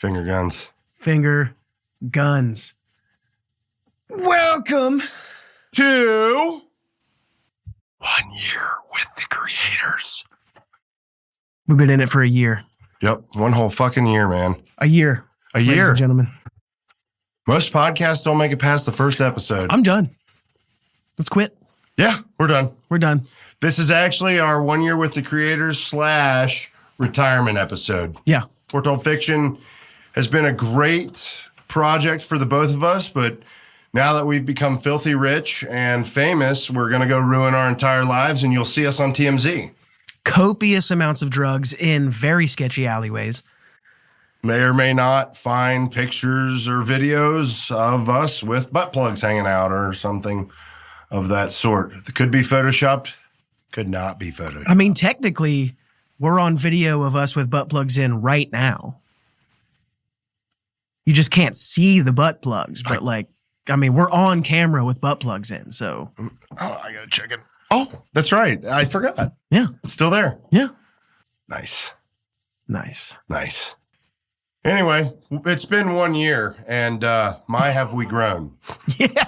Finger guns. Finger guns. Welcome to 1 year with the creators. We've been in it for a year. Yep. One whole fucking year, man. A year. A year. Ladies and gentlemen. Most podcasts don't make it past the first episode. I'm done. Let's quit. Yeah, we're done. We're done. This is actually our 1 year with the creators / retirement episode. Yeah. Foretold Fixion has been a great project for the both of us, but now that we've become filthy rich and famous, we're going to go ruin our entire lives, and you'll see us on TMZ. Copious amounts of drugs in very sketchy alleyways. May or may not find pictures or videos of us with butt plugs hanging out or something of that sort. It could be photoshopped, could not be photoshopped. I mean, technically, we're on video of us with butt plugs in right now. You just can't see the butt plugs, but we're on camera with butt plugs in, so. Oh, I gotta check it. Oh, that's right. I forgot. Yeah. It's still there. Yeah. Nice. Anyway, it's been 1 year, and my have we grown. Yeah.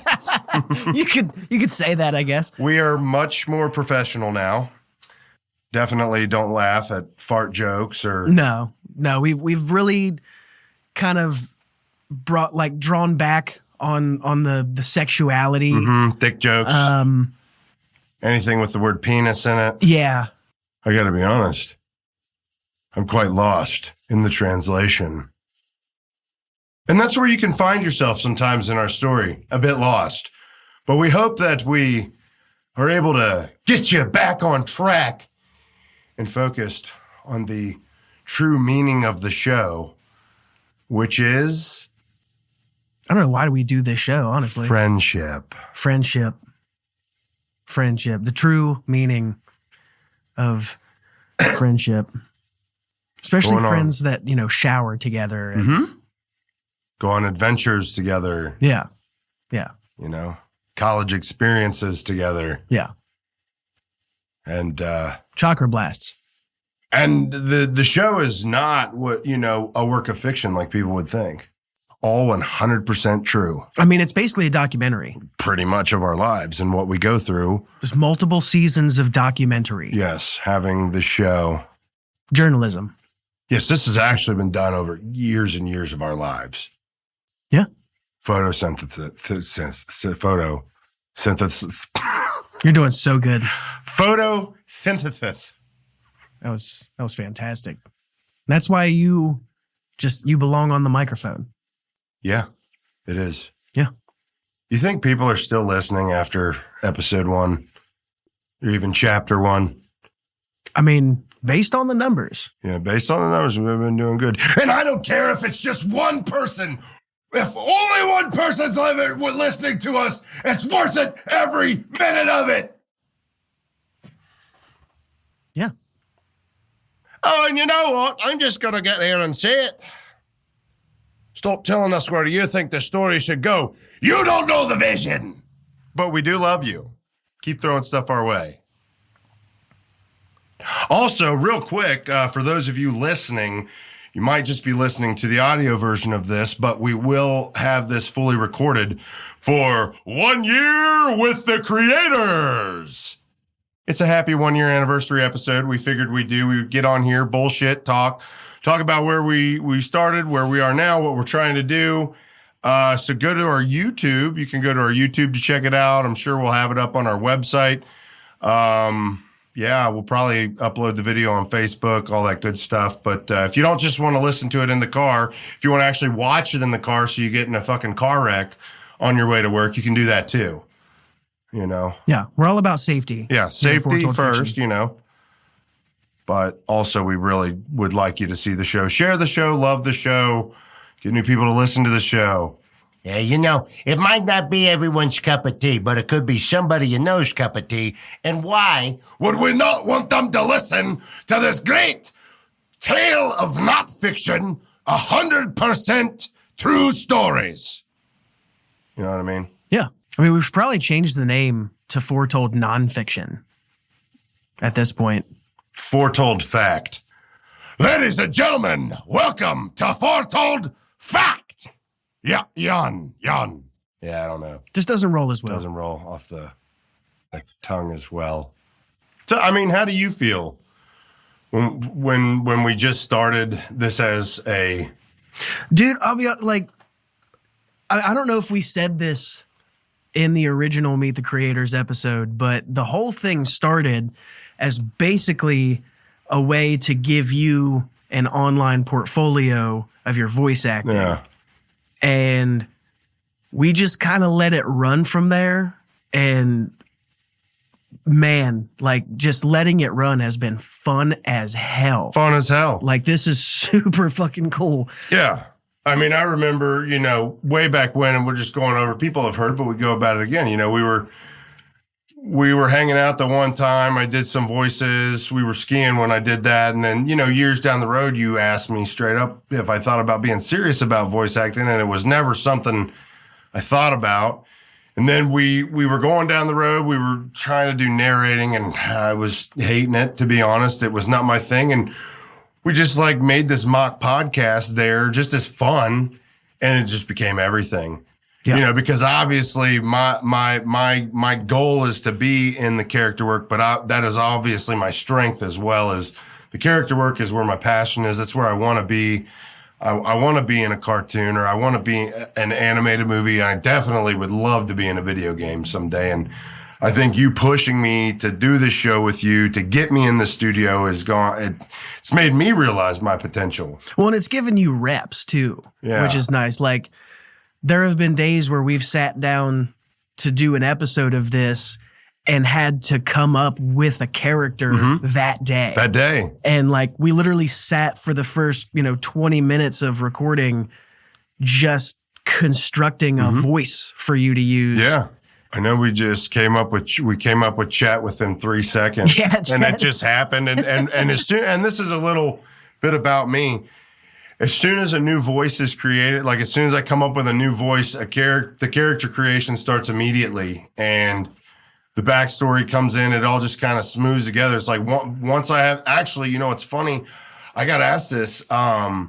You could say that, I guess. We are much more professional now. Definitely don't laugh at fart jokes or No. We've really kind of drawn back on the sexuality. Mm-hmm. Thick jokes. Anything with the word penis in it. Yeah. I gotta be honest. I'm quite lost in the translation. And that's where you can find yourself sometimes in our story, a bit lost. But we hope that we are able to get you back on track and focused on the true meaning of the show, which is... I don't know, why do we do this show, honestly? Friendship. The true meaning of friendship. Especially friends that, shower together. And go on adventures together. Yeah. College experiences together. Yeah. And chakra blasts. And the show is not what, a work of fiction like people would think. All 100% true. I mean, it's basically a documentary. Pretty much of our lives and what we go through. There's multiple seasons of documentary. Yes, having the show. Journalism. Yes, this has actually been done over years and years of our lives. Yeah. Photosynthesis. You're doing so good. Photosynthesis. That was fantastic. That's why you belong on the microphone. Yeah, it is. Yeah. You think people are still listening after episode 1 or even chapter 1? I mean, based on the numbers. Yeah, based on the numbers, we've been doing good. And I don't care if it's just one person. If only one person's listening to us, it's worth it every minute of it. Yeah. Oh, and you know what? I'm just going to get here and say it. Stop telling us where you think the story should go. You don't know the vision. But we do love you. Keep throwing stuff our way. Also, real quick, for those of you listening, you might just be listening to the audio version of this, but we will have this fully recorded for 1 year with the creators. It's a happy 1 year anniversary episode. We figured we would get on here, bullshit, talk about where we started, where we are now, what we're trying to do. So go to our YouTube. You can go to our YouTube to check it out. I'm sure we'll have it up on our website. Yeah, we'll probably upload the video on Facebook, all that good stuff. But if you don't just want to listen to it in the car, if you want to actually watch it in the car so you get in a fucking car wreck on your way to work, you can do that too. Yeah, we're all about safety. Yeah, safety first, But also we really would like you to see the show. Share the show, love the show, get new people to listen to the show. Yeah, it might not be everyone's cup of tea, but it could be somebody you know's cup of tea. And why would we not want them to listen to this great tale of not fiction, 100% true stories? You know what I mean? Yeah. I mean, we should probably change the name to Foretold Nonfiction at this point. Foretold Fact. Ladies and gentlemen, welcome to Foretold Fact. Yeah, yawn. Yeah, I don't know. Just doesn't roll as well. Doesn't roll off the tongue as well. So, I mean, how do you feel when we just started this as a... Dude, I'll be like, I don't know if we said this in the original Meet the Creators episode, but the whole thing started as basically a way to give you an online portfolio of your voice acting. Yeah. And we just kind of let it run from there. And man, like just letting it run has been fun as hell. Fun as hell. Like this is super fucking cool. Yeah. I mean, I remember, way back when, and we're just going over, people have heard, but we go about it again. We were hanging out the one time. I did some voices. We were skiing when I did that. And then, years down the road, you asked me straight up if I thought about being serious about voice acting. And it was never something I thought about. And then we were going down the road. We were trying to do narrating and I was hating it, to be honest. It was not my thing. And we just made this mock podcast there just as fun. And it just became everything. Yeah. Because obviously my goal is to be in the character work, but that is obviously my strength as well as the character work is where my passion is. That's where I want to be. I want to be in a cartoon or I want to be an animated movie. I definitely would love to be in a video game someday. And I think you pushing me to do this show with you, to get me in the studio it's made me realize my potential. Well, and it's given you reps too, which is nice. Like, there have been days where we've sat down to do an episode of this and had to come up with a character that day. That day. And we literally sat for the first, 20 minutes of recording just constructing a voice for you to use. Yeah. I know we just came up with chat within 3 seconds. Yeah, and it just happened. And this is a little bit about me. As soon as a new voice is created, as soon as I come up with a new voice, the character creation starts immediately, and the backstory comes in. It all just kind of smooths together. It's once I have actually, it's funny. I got asked this the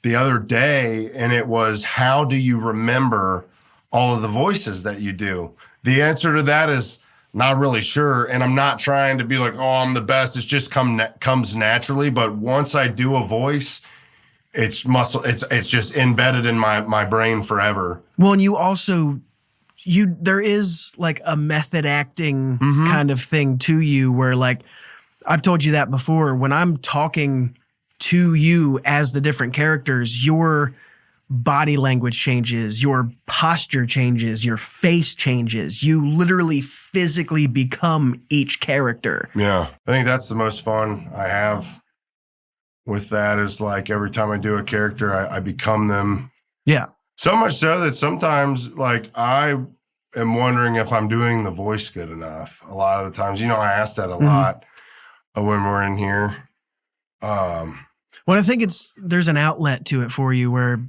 other day, and it was, how do you remember all of the voices that you do? The answer to that is not really sure, and I'm not trying to be like, oh, I'm the best. It's just comes naturally. But once I do a voice, it's muscle. It's just embedded in my brain forever. Well, and you also, there is a method acting kind of thing to you where I've told you that before. When I'm talking to you as the different characters, your body language changes, your posture changes, your face changes. You literally physically become each character. Yeah. I think that's the most fun I have with that is every time I do a character, I become them. Yeah. So much so that sometimes I am wondering if I'm doing the voice good enough. A lot of the times, I ask that a lot when we're in here. Well, I think there's an outlet to it for you where,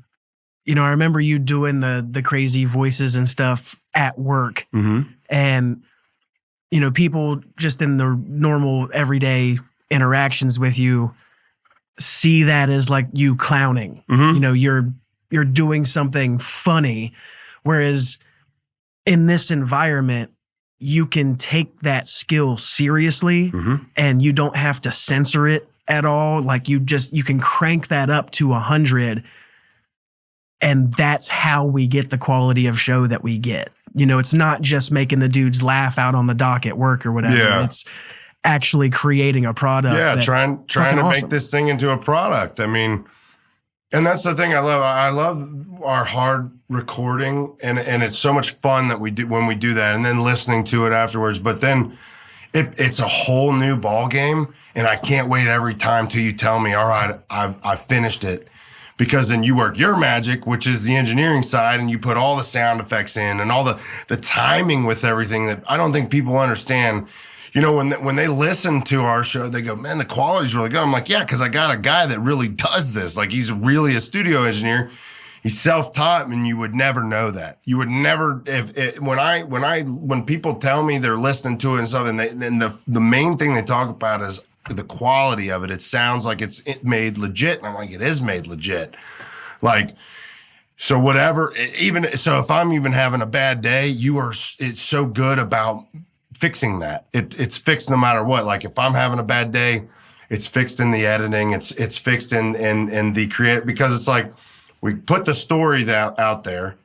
I remember you doing the crazy voices and stuff at work and, people just in the normal everyday interactions with you see that as you clowning. You're doing something funny, whereas in this environment you can take that skill seriously and you don't have to censor it at all. You can crank that up to 100, and that's how we get the quality of show that we get. It's not just making the dudes laugh out on the dock at work or whatever. Yeah. It's actually creating a product. Yeah, trying to awesome. make this thing into a product. I mean, and that's the thing I love. I love our hard recording, and it's so much fun that we do when we do that, and then listening to it afterwards. But then it's a whole new ball game, and I can't wait every time till you tell me, all right, I've finished it. Because then you work your magic, which is the engineering side, and you put all the sound effects in and all the timing with everything that I don't think people understand. When they listen to our show, they go, man, the quality's really good. I'm like, yeah, because I got a guy that really does this. He's really a studio engineer. He's self-taught, and you would never know that. You would never, when people tell me they're listening to it and stuff, and the main thing they talk about is the quality of it. It sounds like it's made legit. And I'm like, it is made legit. Like, so whatever, so if I'm even having a bad day, it's so good about fixing that. It's fixed no matter what. Like if I'm having a bad day, it's fixed in the editing. It's fixed in the create, because it's like we put the story out there,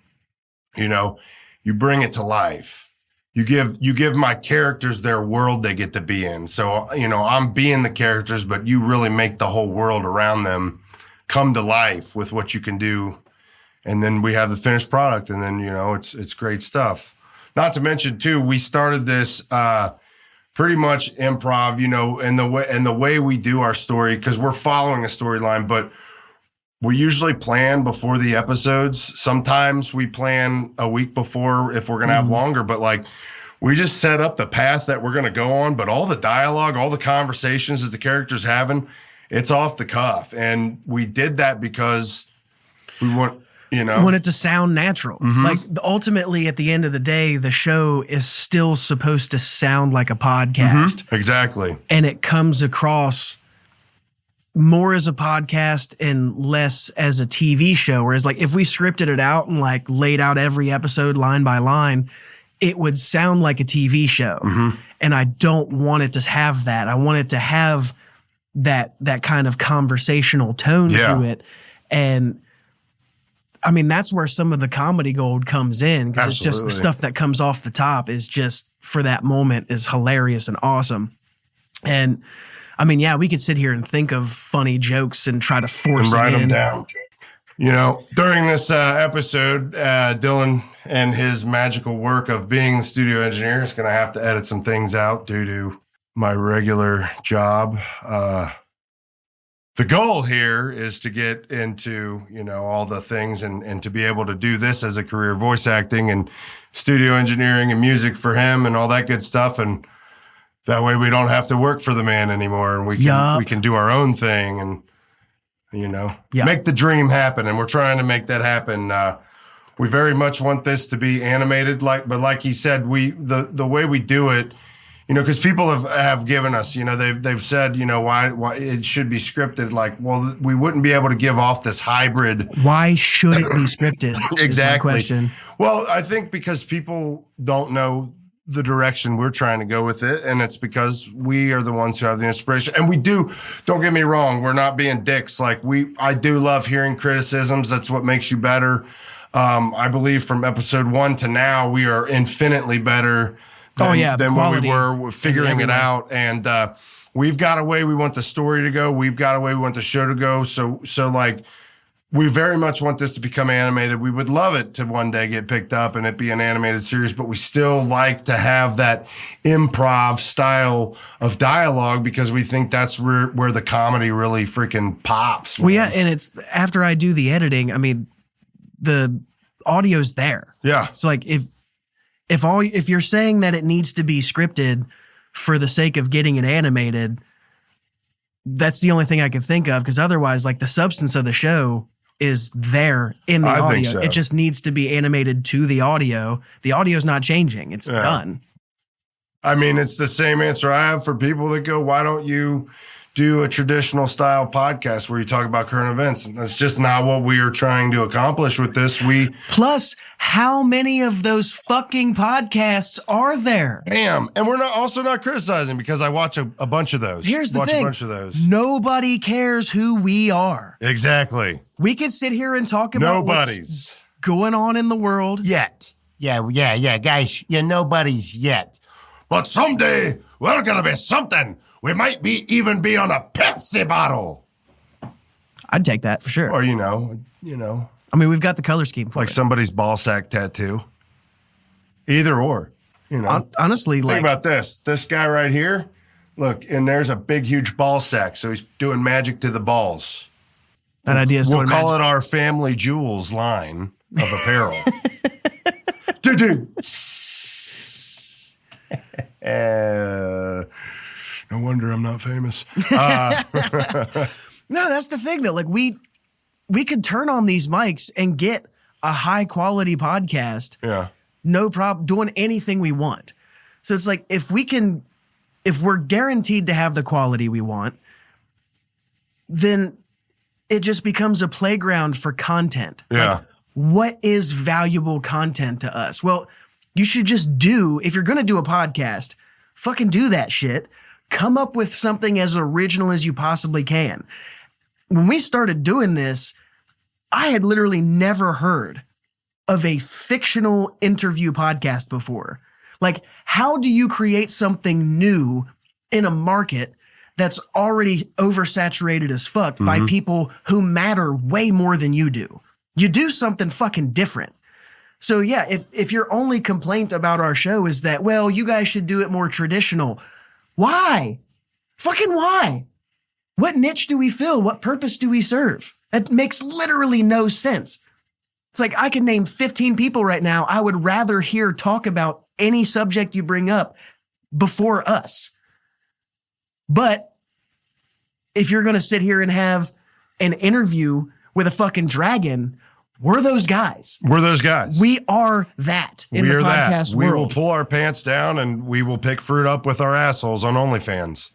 you bring it to life. You give my characters their world they get to be in. So, I'm being the characters, but you really make the whole world around them come to life with what you can do. And then we have the finished product, and then, it's great stuff. Not to mention too, we started this, pretty much improv, and the way we do our story, because we're following a storyline, but we usually plan before the episodes. Sometimes we plan a week before if we're going to have longer, but like we just set up the path that we're going to go on. But all the dialogue, all the conversations that the characters having, it's off the cuff. And we did that because we want it to sound natural. Like ultimately at the end of the day, the show is still supposed to sound like a podcast. Exactly. And it comes across more as a podcast and less as a TV show. Whereas like if we scripted it out and like laid out every episode line by line, it would sound like a TV show. And I don't want it to have that. I want it to have that kind of conversational tone to it. And I mean, that's where some of the comedy gold comes in, because it's just the stuff that comes off the top is just for that moment is hilarious and awesome. And I mean, yeah, we could sit here and think of funny jokes and try to force and write them down. During this episode, Dillon and his magical work of being the studio engineer is going to have to edit some things out due to my regular job. The goal here is to get into, all the things and to be able to do this as a career, voice acting and studio engineering and music for him and all that good stuff. And that way we don't have to work for the man anymore, and we can do our own thing and, make the dream happen. And we're trying to make that happen. We very much want this to be animated, but like he said, the way we do it, because people have given us, they've said, why it should be scripted. Like, well, we wouldn't be able to give off this hybrid. Why should it be scripted? Exactly. Is my question. Well, I think because people don't know the direction we're trying to go with it, and it's because we are the ones who have the inspiration. And we do, don't get me wrong, we're not being dicks. Like I do love hearing criticisms. That's what makes you better. I believe from episode 1 to now, we are infinitely better than when we were figuring it out. And we've got a way we want the story to go. We've got a way we want the show to go. So like, we very much want this to become animated. We would love it to one day get picked up and it be an animated series, but we still like to have that improv style of dialogue because we think that's where the comedy really freaking pops. Man. Well, yeah, and it's after I do the editing, I mean, the audio's there. Yeah. It's like if you're saying that it needs to be scripted for the sake of getting it animated, that's the only thing I can think of, because otherwise, like, the substance of the show is there in the audio. Think so. It just needs to be animated to the audio. The audio's not changing. It's done. I mean, it's the same answer I have for people that go, why don't you do a traditional style podcast where you talk about current events? And that's just not what we are trying to accomplish with this. Plus, how many of those fucking podcasts are there? Damn. And we're also not criticizing, because I watch a bunch of those. Here's the thing. A bunch of those. Nobody cares who we are. Exactly. We could sit here and talk about what's going on in the world. Yet. Yeah, guys, you're nobody's yet. But someday, we're going to be something. We might even be on a Pepsi bottle. I'd take that for sure. Or, you know. I mean, we've got the color scheme for like it. Somebody's ball sack tattoo. Either or, Honestly, think about this. This guy right here, look, and there's a big, huge ball sack. So he's doing magic to the balls. That idea is we'll call it our family jewels line of apparel. No wonder I'm not famous. No, that's the thing though. Like we could turn on these mics and get a high quality podcast. Yeah. No problem doing anything we want. So it's like, if we can if we're guaranteed to have the quality we want, then it just becomes a playground for content. Yeah. Like, what is valuable content to us? Well, you should just if you're going to do a podcast, fucking do that shit. Come up with something as original as you possibly can. When we started doing this, I had literally never heard of a fictional interview podcast before. Like, how do you create something new in a market that's already oversaturated as fuck by people who matter way more than you do? You do something fucking different. So yeah, if your only complaint about our show is that, well, you guys should do it more traditional. Why? Fucking why? What niche do we fill? What purpose do we serve? That makes literally no sense. It's like I can name 15 people right now I would rather hear talk about any subject you bring up before us. But if you're going to sit here and have an interview with a fucking dragon, we're those guys. We're those guys. We are that in the podcast world. We will pull our pants down and we will pick fruit up with our assholes on OnlyFans.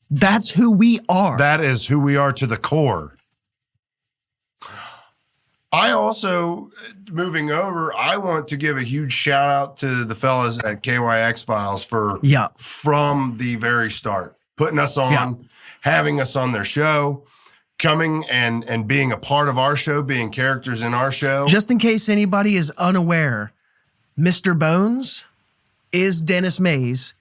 That's who we are. That is who we are to the core. I also, moving over, I want to give a huge shout out to the fellas at KYX Files for from the very start, putting us on, having us on their show, coming and being a part of our show, being characters in our show. Just in case anybody is unaware, Mr. Bones is Dennis Mays,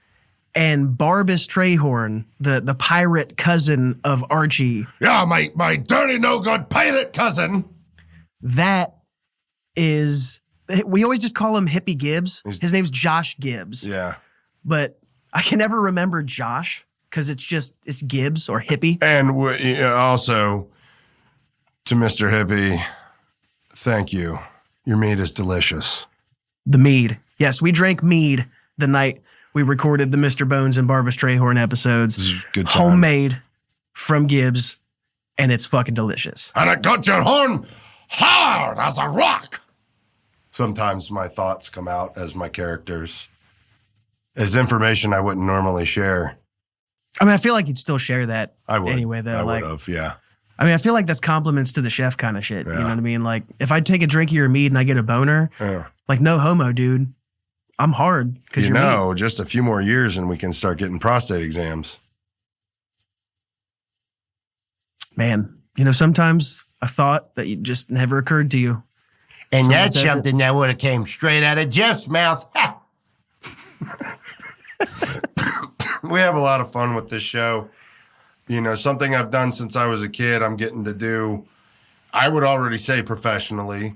and Barbas Trehorn, the pirate cousin of Archie. Yeah, my dirty, no-good pirate cousin. That is, we always just call him Hippie Gibbs. His name's Josh Gibbs. Yeah. But I can never remember Josh because it's Gibbs or Hippie. And also to Mr. Hippie, thank you. Your mead is delicious. The mead. Yes, we drank mead the night we recorded the Mr. Bones and Barbas Trehorn episodes. Good time. Homemade from Gibbs, and it's fucking delicious. And it got your horn hard as a rock. Sometimes my thoughts come out as my characters, as information I wouldn't normally share. I mean, I feel like you'd still share that I would. Anyway, though. I would have, yeah. I mean, I feel like that's compliments to the chef kind of shit. Yeah. You know what I mean? Like, if I take a drink of your mead and I get a boner, like, no homo, dude. I'm hard because you're meat. Just a few more years and we can start getting prostate exams. Man, sometimes a thought that just never occurred to you. And that's something that would have came straight out of Jeff's mouth. We have a lot of fun with this show. Something I've done since I was a kid, I'm getting to do, I would already say professionally.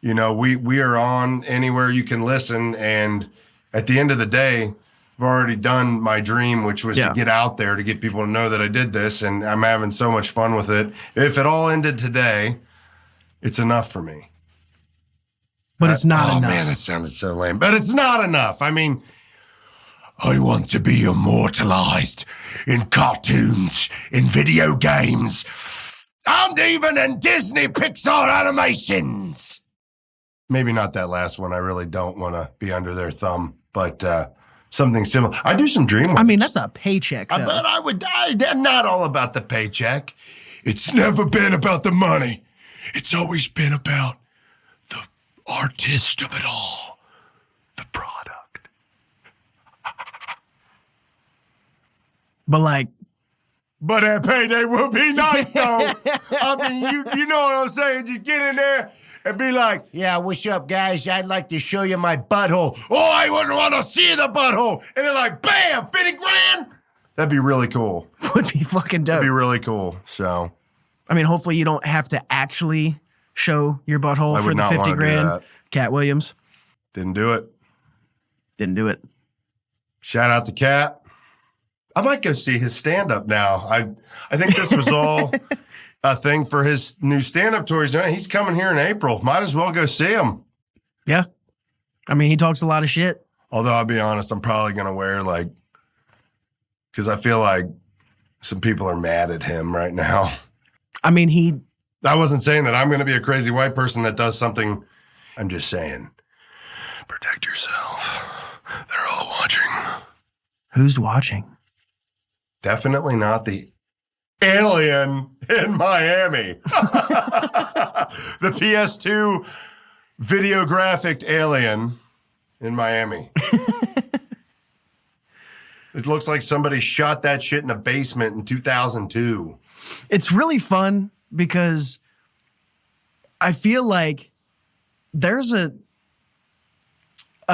We are on anywhere you can listen. And at the end of the day, I've already done my dream, which was to get out there to get people to know that I did this. And I'm having so much fun with it. If it all ended today, it's enough for me. But it's not enough. Oh, man, that sounded so lame. But it's not enough. I mean, I want to be immortalized in cartoons, in video games, and even in Disney Pixar animations. Maybe not that last one. I really don't want to be under their thumb, but something similar. I do some dream works. I mean, that's a paycheck, though. But I'm not all about the paycheck. It's never been about the money. It's always been about the artist of it all, the product. But that payday will be nice, though. I mean, you know what I'm saying? Just get in there and be like, yeah, what's up, guys? I'd like to show you my butthole. Oh, I wouldn't want to see the butthole. And they're like, bam, 50 grand. That'd be really cool. Would be fucking dope. That'd be really cool. So, I mean, hopefully you don't have to actually show your butthole for the 50 grand. Cat Williams. Didn't do it. Didn't do it. Shout out to Cat. I might go see his stand-up now. I think this was all a thing for his new stand-up tour. He's coming here in April. Might as well go see him. Yeah. I mean, he talks a lot of shit. Although, I'll be honest, I'm probably going to wear, because I feel like some people are mad at him right now. I mean, I wasn't saying that I'm going to be a crazy white person that does something. I'm just saying, protect yourself. They're all watching. Who's watching? Definitely not the alien in Miami. The PS2 videographic alien in Miami. It looks like somebody shot that shit in a basement in 2002. It's really fun because I feel like there's a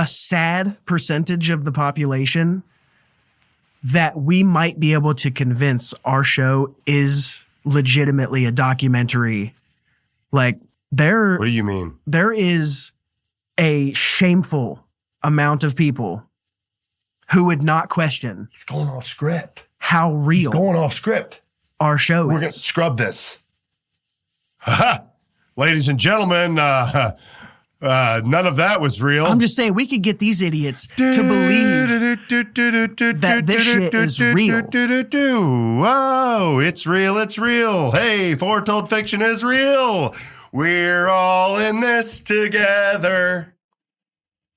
sad percentage of the population that we might be able to convince our show is legitimately a documentary. Like What do you mean? There is a shameful amount of people who would not question. It's going off script. How real. It's going off script. Our show We're going to scrub this. Ladies and gentlemen, none of that was real. I'm just saying we could get these idiots to believe that this shit is real. Whoa, it's real, it's real. Hey, Foretold Fixion is real. We're all in this together.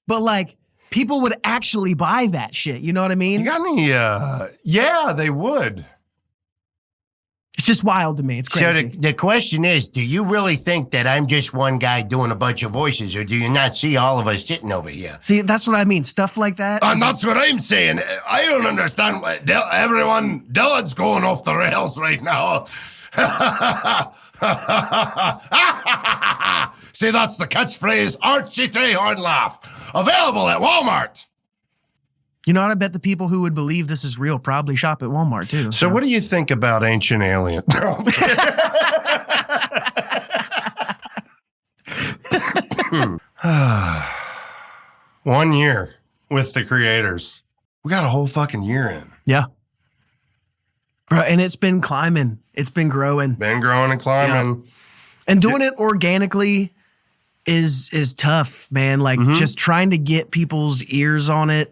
But like, people would actually buy that shit. You know what I mean? You got any, yeah, they would. It's just wild to me. It's crazy. So the question is, do you really think that I'm just one guy doing a bunch of voices, or do you not see all of us sitting over here? See, that's what I mean. Stuff like that. And that's what I'm saying. I don't understand why Dillon's going off the rails right now. See, that's the catchphrase, Archie Trehorn laugh. Available at Walmart. You know what? I bet the people who would believe this is real probably shop at Walmart too. So what do you think about Ancient Alien? 1 year with the creators. We got a whole fucking year in. Yeah. Bro, and it's been climbing. It's been growing. Been growing and climbing. Yeah. And doing it organically is tough, man. Like just trying to get people's ears on it.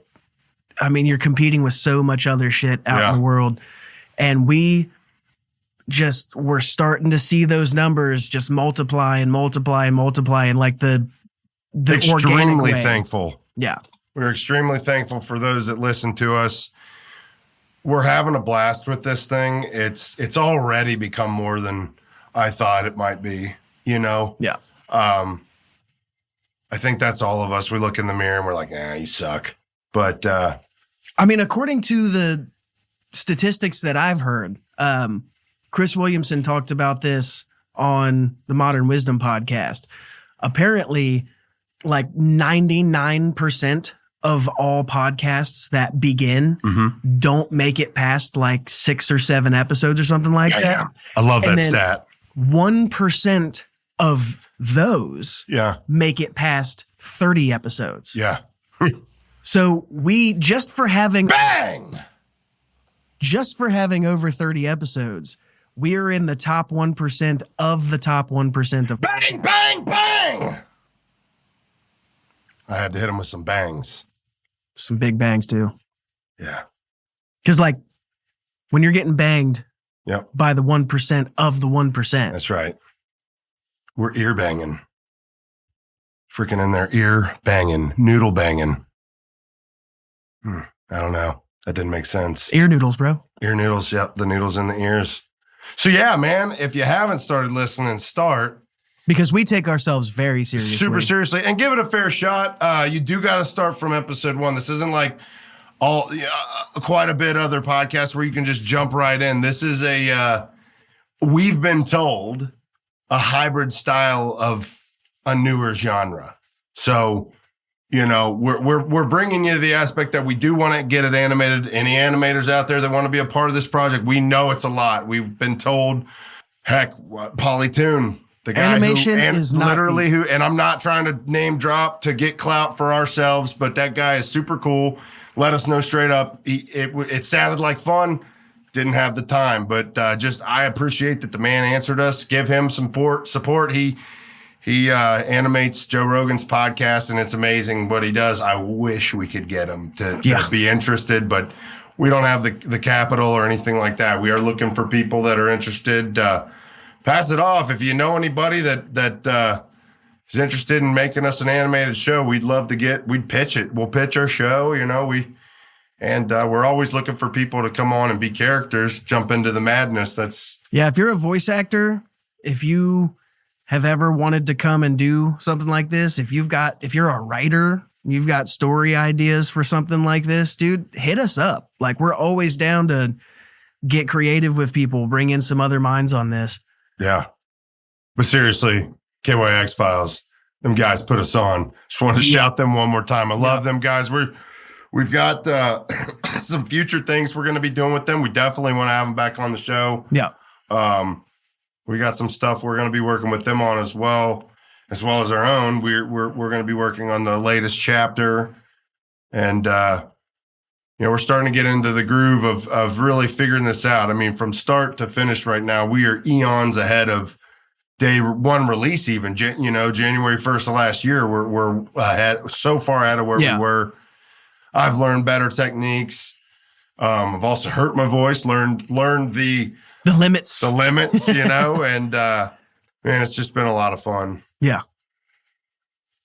I mean, you're competing with so much other shit out in the world. And we're starting to see those numbers just multiply and multiply and multiply. And like the extremely organic way. Thankful. Yeah. We're extremely thankful for those that listen to us. We're having a blast with this thing. It's already become more than I thought it might be, you know? Yeah. I think that's all of us. We look in the mirror and we're like, you suck. But I mean, according to the statistics that I've heard, Chris Williamson talked about this on the Modern Wisdom podcast. Apparently, like 99% of all podcasts that begin don't make it past like 6 or 7 episodes or something like that. Yeah. I love that stat. 1% of those make it past 30 episodes. Yeah. So we just for having over 30 episodes, we're in the top 1% of the top 1% of bang, bang, bang. I had to hit him with some bangs. Some big bangs too. Yeah. Because like when you're getting banged by the 1% of the 1%. That's right. We're ear banging. Freaking in there, ear banging, noodle banging. I don't know. That didn't make sense. Ear noodles, bro. Ear noodles. Yep. The noodles in the ears. So yeah, man, if you haven't started listening, start. Because we take ourselves very seriously. Super seriously. And give it a fair shot. You do got to start from episode 1. This isn't like quite a bit other podcasts where you can just jump right in. This is we've been told, a hybrid style of a newer genre. So, you know, we're bringing you the aspect that we do want to get it animated. Any animators out there that want to be a part of this project, we know it's a lot. We've been told, heck, Polytune, the guy animation is literally and I'm not trying to name drop to get clout for ourselves, but that guy is super cool. Let us know straight up. It sounded like fun. Didn't have the time, but I appreciate that the man answered us. Give him some support. He animates Joe Rogan's podcast, and it's amazing what he does. I wish we could get him to be interested, but we don't have the capital or anything like that. We are looking for people that are interested. Pass it off. If you know anybody that is interested in making us an animated show, we'd pitch it. We'll pitch our show. You know, And we're always looking for people to come on and be characters, jump into the madness. Yeah, if you're a voice actor, if you have ever wanted to come and do something like this, if you're a writer, you've got story ideas for something like this, dude, hit us up. Like, we're always down to get creative with people, bring in some other minds on this. Yeah. But seriously, KYX Files, them guys put us on. Just wanted to shout them one more time. I love them guys. We've got some future things we're going to be doing with them. We definitely want to have them back on the show. Yeah. We got some stuff we're going to be working with them on as well as our own. We're going to be working on the latest chapter, and we're starting to get into the groove of really figuring this out. I mean, from start to finish right now, we are eons ahead of day one release. Even January 1st of last year, we're ahead, so far ahead of where we were. I've learned better techniques. I've also hurt my voice, learned the limits, and man, it's just been a lot of fun. Yeah.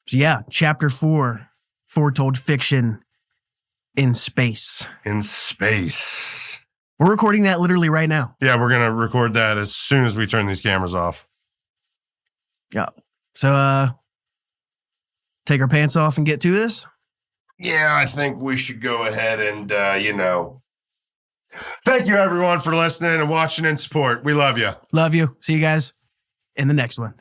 So yeah, chapter 4, Foretold Fixion in space. In space. We're recording that literally right now. Yeah, we're gonna record that as soon as we turn these cameras off. Yeah. So take our pants off and get to this? Yeah, I think we should go ahead and thank you everyone for listening and watching and support. We love you. Love you. See you guys in the next one.